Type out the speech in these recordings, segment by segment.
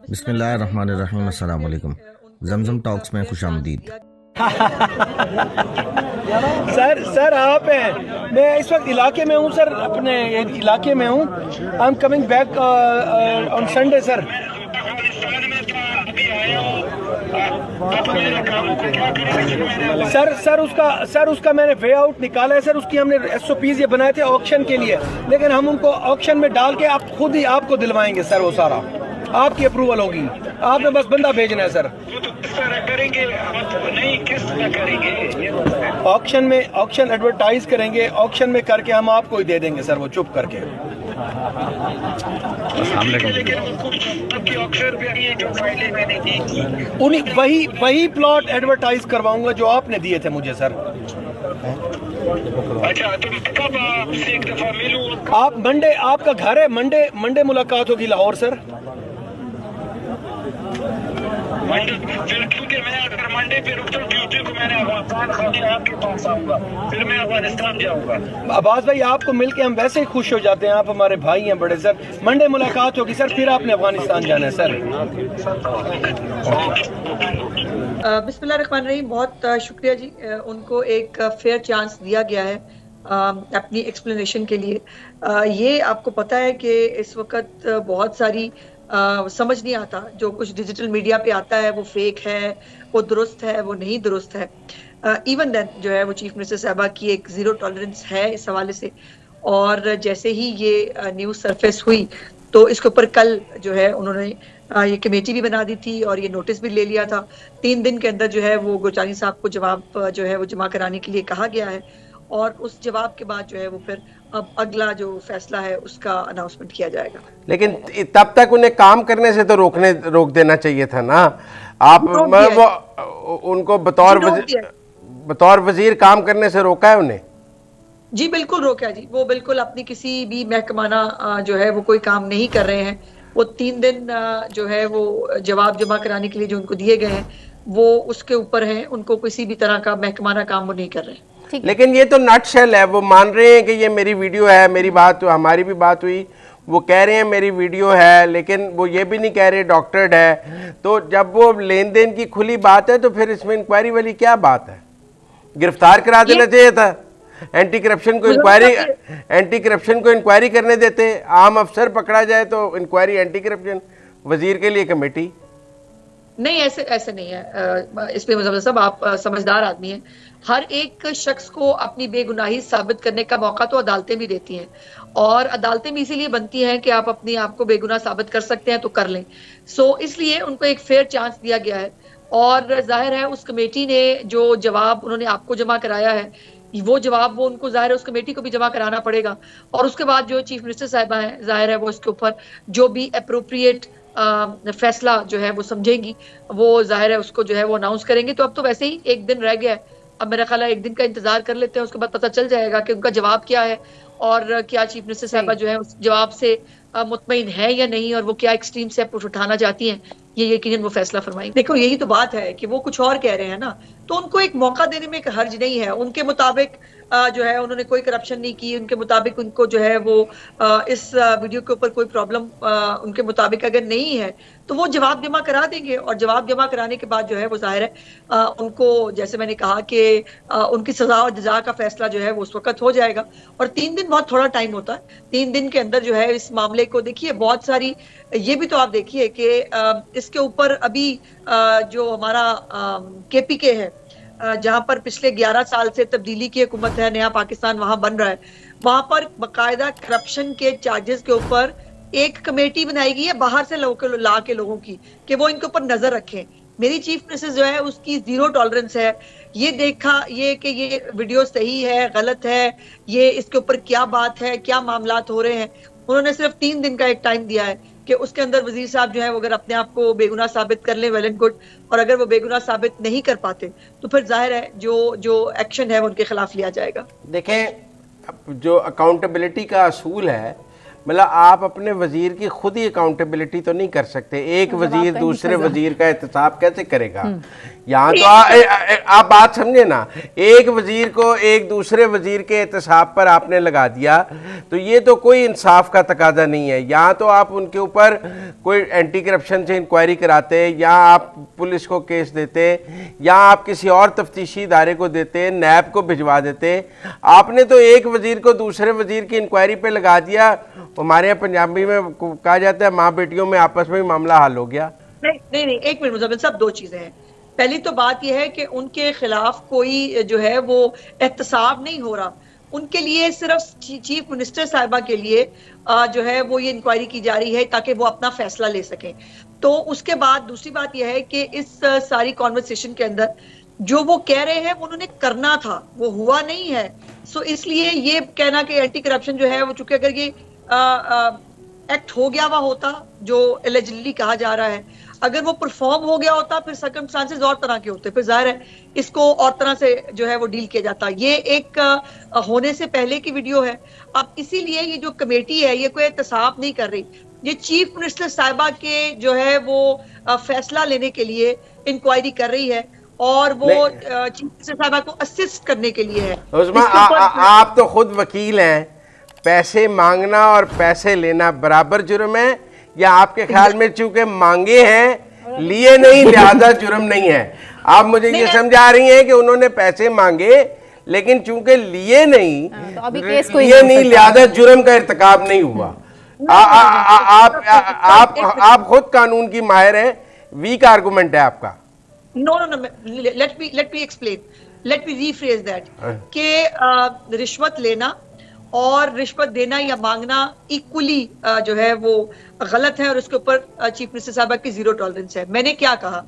बिस्मिल्लाहिर्रहमानिर्रहीम, अस्सलाम वालेकुम। जमजम टॉक्स में खुशामदीद। सर सर आप हैं, मैं इस वक्त इलाके में हूँ सर, अपने इलाके में हूँ। I am coming back on Sunday sir. Sir उसका मैंने वे आउट निकाला है सर। उसकी हमने SOPs ये बनाए थे ऑक्शन के लिए, लेकिन हम उनको ऑक्शन में डाल के आप खुद ही आपको दिलवाएंगे सर। वो सारा आपकी अप्रूवल होगी, आपने बस बंदा भेजना है सर। करेंगे नहीं, किस तरह करेंगे? ऑक्शन में ऑक्शन एडवर्टाइज करेंगे, ऑक्शन में करके हम आपको ही दे देंगे सर, वो चुप करके। उन्हीं वही प्लॉट एडवर्टाइज करवाऊंगा जो आपने दिए थे मुझे सर। अच्छा, तो कब आपसे एक दफा मिलूं? आप मंडे, आपका घर है, मंडे मुलाकात होगी लाहौर सर। फिर क्योंकि मैं अगर मंडे पे रुकता हूँ, ट्यूसडे को मैंने आपके पास आऊंगा, फिर मैं अफगानिस्तान जाऊंगा। अब्बास भाई, आपको मिलके हम वैसे ही खुश हो जाते हैं, आप हमारे भाई हैं बड़े सर। मंडे मुलाकात होगी सर, फिर आपने अफगानिस्तान जाना है सर। बिस्मिल्लाहिर्रहमानिर्रहीम, बहुत शुक्रिया जी। उनको एक फेयर चांस दिया गया है अपनी एक्सप्लेनेशन के लिए। ये आपको पता है कि इस वक्त बहुत सारी समझ नहीं आता, जो कुछ डिजिटल मीडिया पे आता है वो फेक है, वो दुरुस्त है, वो नहीं दुरुस्त है। इवन देन जो है वो चीफ मिनिस्टर साहबा की एक ज़ीरो टॉलरेंस है इस हवाले से। और जैसे ही ये न्यूज़ सरफेस हुई तो इसके ऊपर कल जो है उन्होंने ये कमेटी भी बना दी थी और ये नोटिस भी ले लिया था। 3 दिन के अंदर जो है वो गोचानी साहब को जवाब जो है वो जमा कराने के लिए कहा गया है, और उस जवाब के बाद जो है वो फिर अब अगला जो फैसला है उसका अनाउंसमेंट किया जाएगा। लेकिन तब तक उन्हें काम करने से तो रोक देना चाहिए था ना। आप वो उनको बतौर वजीर काम करने से रोका है उन्हें? जी बिल्कुल रोका जी। वो बिल्कुल अपनी किसी भी महकमाना जो है वो कोई काम नहीं कर रहे हैं। वो 3 दिन जो है वो जवाब जमा कराने के लिए जो उनको दिए गए हैं वो उसके ऊपर है। उनको किसी भी तरह का महकमाना काम वो नहीं कर रहे हैं। लेकिन ये तो नटशेल है। वो मान रहे हैं कि ये मेरी वीडियो है, मेरी बात तो हमारी भी बात हुई, वो कह रहे हैं मेरी वीडियो है, लेकिन वो ये भी नहीं कह रहे डॉक्टर्ड है। तो जब वो लेन देन की खुली बात है तो फिर इसमें इंक्वायरी वाली क्या बात है? गिरफ्तार करा देना चाहिए था। एंटी करप्शन को इंक्वायरी करने देते। आम अफसर पकड़ा जाए तो इंक्वायरी, एंटी करप्शन, वजीर के लिए कमेटी। नहीं, ऐसे नहीं है। इसमें मुजफ्फर साहब आप समझदार आदमी हैं। हर एक शख्स को अपनी बेगुनाही साबित करने का मौका तो अदालतें भी देती हैं, और अदालतें भी इसीलिए बनती हैं कि आप अपनी आप को बेगुनाह साबित कर सकते हैं तो कर लें। सो इसलिए उनको एक फेयर चांस दिया गया है। और जाहिर है उस कमेटी ने जो जवाब उन्होंने आपको जमा कराया है, वो जवाब वो उनको जाहिर है उस कमेटी को भी जमा कराना पड़ेगा। और उसके बाद जो चीफ मिनिस्टर साहिबा हैं, जाहिर है वो इसके ऊपर जो भी अप्रोप्रिएट फैसला जो है वो समझेंगी, वो जाहिर है उसको जो है वो अनाउंस करेंगे। तो अब तो वैसे ही 1 दिन रह गया है, अब मेरा ख्याल है 1 दिन का इंतजार कर लेते हैं, उसके बाद पता चल जाएगा कि उनका जवाब क्या है और क्या चीफ मिनिस्टर साहिबा जो है उस जवाब से मुतमईन है या नहीं, और वो क्या एक्सट्रीम स्टेप उठाना चाहती हैं, ये यकीनन वो फैसला फरमाएंगे। देखो यही तो बात है कि वो कुछ और कह रहे हैं ना, तो उनको एक मौका देने में एक हर्ज नहीं है। उनके मुताबिक जो है उन्होंने कोई करप्शन नहीं की, उनके मुताबिक उनको जो है वो इस वीडियो के ऊपर कोई प्रॉब्लम उनके मुताबिक अगर नहीं है तो वो जवाब जमा करा देंगे। और जवाब जमा कराने के बाद जो है वो जाहिर है उनको, जैसे मैंने कहा कि उनकी सजा और जजा का फैसला जो है वो उस वक्त हो जाएगा। और 3 दिन बहुत थोड़ा टाइम होता है। 3 दिन के अंदर जो है इस मामले को देखिए, बहुत सारी, ये भी तो आप देखिए कि इसके ऊपर अभी जो हमारा KPK है, जहां पर पिछले 11 साल से तब्दीली की हुकूमत है, नया पाकिस्तान वहां बन रहा है, वहां पर बकायदा करप्शन के चार्जेस के ऊपर एक कमेटी बनाई गई है बाहर से लोगों की, कि वो इनके ऊपर नजर रखें। मेरी चीफ मिनिस्टर जो है उसकी ज़ीरो टॉलरेंस है। ये देखा ये कि ये वीडियो सही है, गलत है, ये इसके ऊपर क्या बात है, क्या मामलात हो रहे हैं। उन्होंने सिर्फ 3 दिन का एक टाइम दिया है कि उसके अंदर वजीर साहब जो है वो अगर अपने आप को बेगुनाह साबित कर लें, वेल एंड गुड। और अगर वो बेगुनाह साबित नहीं कर पाते तो फिर जाहिर है जो एक्शन है वो उनके खिलाफ लिया जाएगा। देखें, जो अकाउंटेबिलिटी का असूल है मतलब आप अपने वजीर की खुद ही अकाउंटेबिलिटी तो नहीं कर सकते। एक वजीर दूसरे वजीर का एहतसाब कैसे करेगा? यहाँ तो आप बात समझे ना, एक वजीर को एक दूसरे वजीर के एहतसाब पर आपने लगा दिया, तो ये तो कोई इंसाफ का तकाजा नहीं है। यहाँ तो आप उनके ऊपर कोई एंटी करप्शन से इंक्वायरी कराते, या आप पुलिस को केस देते, या आप किसी और तफ्तीशी इदारे को देते, नैब को भिजवा देते। आपने तो एक वजीर को दूसरे वजीर की इंक्वायरी पे लगा दिया। हमारे यहाँ पंजाबी में कहा जाता है माँ बेटियों में आपस में मामला हल हो गया। नहीं, एक मिनट मुज़म्मिल साहब, दो चीजें हैं। पहली तो बात यह है कि उनके खिलाफ कोई जो है वो एहतसाब नहीं हो रहा, उनके लिए सिर्फ चीफ मिनिस्टर साहिबा के लिए जो है वो ये इंक्वायरी की जा रही है ताकि वो अपना फैसला ले सकें। तो उसके बाद दूसरी बात यह है कि इस सारी कॉन्वर्सेशन के अंदर जो वो कह रहे हैं उन्होंने करना था, वो हुआ नहीं है। सो इसलिए ये कहना कि एंटी करप्शन जो है वो, चूंकि अगर ये एक्ट हो गया हुआ होता जो एलिजिबली कहा जा रहा है, अगर वो परफॉर्म हो गया होता फिर सर्कमस्टांसेस और तरह के होते, फिर जाहिर है इसको और तरह से जो है वो डील किया जाता। ये एक होने से पहले की वीडियो है। अब इसीलिए ये जो कमेटी है ये कोई एहतसाब नहीं कर रही, ये चीफ मिनिस्टर साहिबा के जो है वो फैसला लेने के लिए इंक्वायरी कर रही है और वो चीफ मिनिस्टर साहिबा को असिस्ट करने के लिए है। आप तो खुद वकील हैं, पैसे मांगना और पैसे लेना बराबर जुर्म है, या आपके ख्याल में चूंकि मांगे हैं लिए नहीं लिहाजा जुर्म नहीं है? आप मुझे ये समझा रही हैं कि उन्होंने पैसे मांगे लेकिन चूंकि लिए नहीं, तो अभी केस कोई लिए नहीं लिहाजा जुर्म का इर्तिकाब नहीं हुआ। आप खुद कानून की माहिर हैं, वीक आर्गुमेंट है आपका। No, let me explain. Let me rephrase that. कि रिश्वत लेना और रिश्वत देना या मांगना इक्वली जो है वो गलत है और उसके ऊपर चीफ मिनिस्टर साहबा की जीरो टॉलरेंस है। मैंने क्या कहा?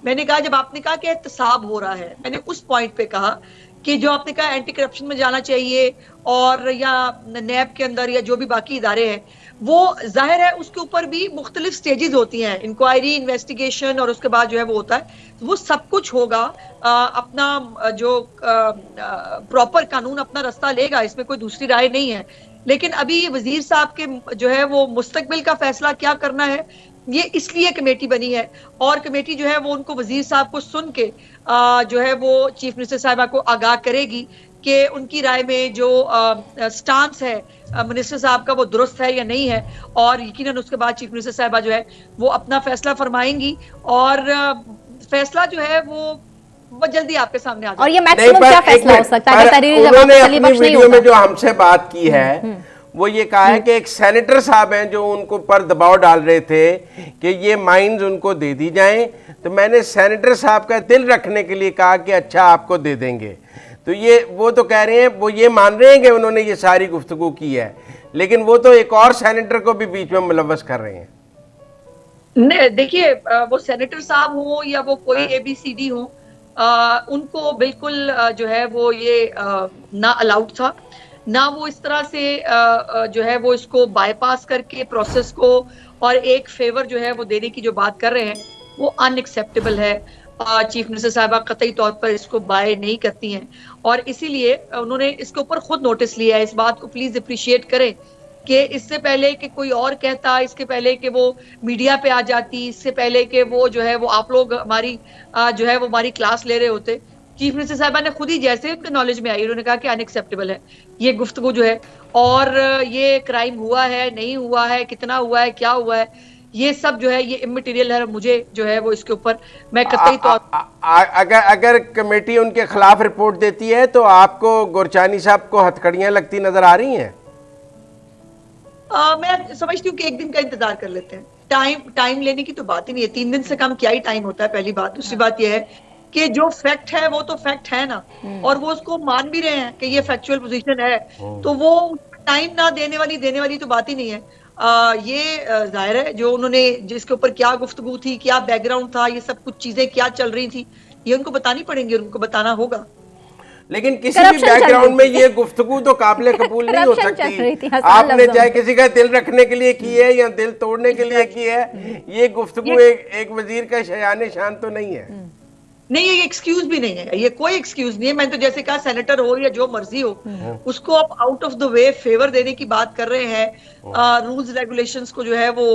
मैंने कहा जब आपने कहा कि एहतसाब हो रहा है, मैंने उस पॉइंट पे कहा कि जो आपने कहा एंटी करप्शन में जाना चाहिए और या नैब के अंदर या जो भी बाकी इदारे हैं, वो जाहिर है उसके ऊपर भी मुख्तलिफ स्टेजेस होती हैं, इंक्वायरी, इन्वेस्टिगेशन और उसके बाद जो है वो होता है, वो सब कुछ होगा। अपना जो प्रॉपर कानून अपना रास्ता लेगा, इसमें कोई दूसरी राय नहीं है। लेकिन अभी वजीर साहब के जो है वो मुस्तकबिल का फैसला क्या करना है, ये इसलिए कमेटी बनी है और कमेटी जो है वो उनको वजीर साहब को सुन के जो है वो चीफ मिनिस्टर साहिबा को आगाह करेगी कि उनकी राय में जो स्टांस है मिनिस्टर साहब का वो दुरुस्त है या नहीं है, और यकीनन उसके बाद चीफ मिनिस्टर साहिबा जो है वो अपना फैसला फरमाएंगी और फैसला जो है वो बहुत जल्दी आपके सामने आ जाएगा। और ये मैक्सिमम क्या फैसला हो सकता है? उन्होंने अपनी वीडियो में जो हमसे बात की है वो ये कहा है कि एक सेनेटर साहब हैं जो उनको पर दबाव डाल रहे थे कि ये माइंस उनको दे दी जाएं, तो मैंने सेनेटर साहब का दिल रखने के लिए कहा कि अच्छा आपको दे देंगे। तो ये वो तो कह रहे हैं, वो ये मान रहे हैं कि उन्होंने ये सारी गुफ्तगू की है, लेकिन वो तो एक और सेनेटर को भी बीच में मुलव्वस कर रहे हैं। नहीं, देखिए वो सेनेटर साहब हो या वो कोई ABCD हो, उनको बिल्कुल जो है वो ये ना अलाउड था, ना वो इस तरह से जो है वो इसको बाईपास करके प्रोसेस को और एक फेवर जो है वो देने की जो बात कर रहे हैं वो अनएक्सेप्टेबल है। चीफ मिनिस्टर साहिबा कतई तौर पर इसको बाय नहीं करती हैं और इसीलिए उन्होंने इसके ऊपर खुद नोटिस लिया है। इस बात को प्लीज अप्रिशिएट करें कि इससे पहले कि कोई और कहता, इसके पहले कि वो मीडिया पे आ जाती, इससे पहले कि वो जो है वो आप लोग हमारी जो है वो हमारी क्लास ले रहे होते, चीफ मिनिस्टर साहिबा ने खुद ही जैसे उनके नॉलेज में आई उन्होंने कहा कि अनएक्सेप्टेबल है ये गुफ्तगू जो है, और ये क्राइम हुआ है नहीं हुआ है, कितना हुआ है, क्या हुआ है, ये सब जो है ये इमटेरियल है। मुझे जो है वो इसके ऊपर मैं कतई तौर अगर कमेटी उनके खिलाफ रिपोर्ट देती है तो आपको गुरचानी साहब को हथकड़ियां लगती नजर आ रही हैं? मैं समझती हूँ कि एक दिन का इंतजार कर लेते हैं। टाइम लेने की तो बात ही नहीं है, 3 दिन से कम क्या ही टाइम होता है, पहली बात। दूसरी बात यह है कि जो फैक्ट है वो तो फैक्ट है ना, और वो उसको मान भी रहे हैं कि ये फैक्चुअल पोजीशन है, तो वो टाइम ना देने वाली तो बात ही नहीं है। ये जाहिर है जो उन्होंने जिसके ऊपर क्या गुफ्तगू थी, क्या बैकग्राउंड था, ये सब कुछ चीजें क्या चल रही थी, ये उनको बतानी पड़ेंगी, उनको बताना होगा। लेकिन किसी भी बैकग्राउंड में ये गुफ्तगू तो काबिल कबूल नहीं हो सकती। आपने चाहे किसी का दिल रखने के लिए की है या दिल तोड़ने के लिए की है, ये गुफ्तगू एक वजीर का शयान शान तो नहीं है। नहीं, ये एक्सक्यूज भी नहीं है, ये कोई एक्सक्यूज नहीं है। मैंने तो जैसे कहा, सेनेटर हो या जो मर्जी हो, उसको आप out of the way favour देने की बात कर रहे हैं। रूल्स रेगुलेशंस को जो है वो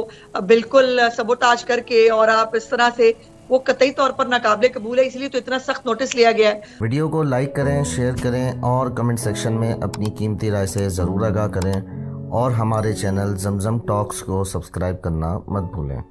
बिल्कुल सबोटाज करके, और आप इस तरह से, वो कतई तौर पर नाकाबिले कबूल है, इसलिए तो इतना सख्त नोटिस लिया गया है। वीडियो को लाइक करें, शेयर करें और कमेंट सेक्शन में अपनी कीमती राय से ज़रूर आगाह करें और हमारे चैनल जमजम टॉक्स को सब्सक्राइब करना मत भूलें।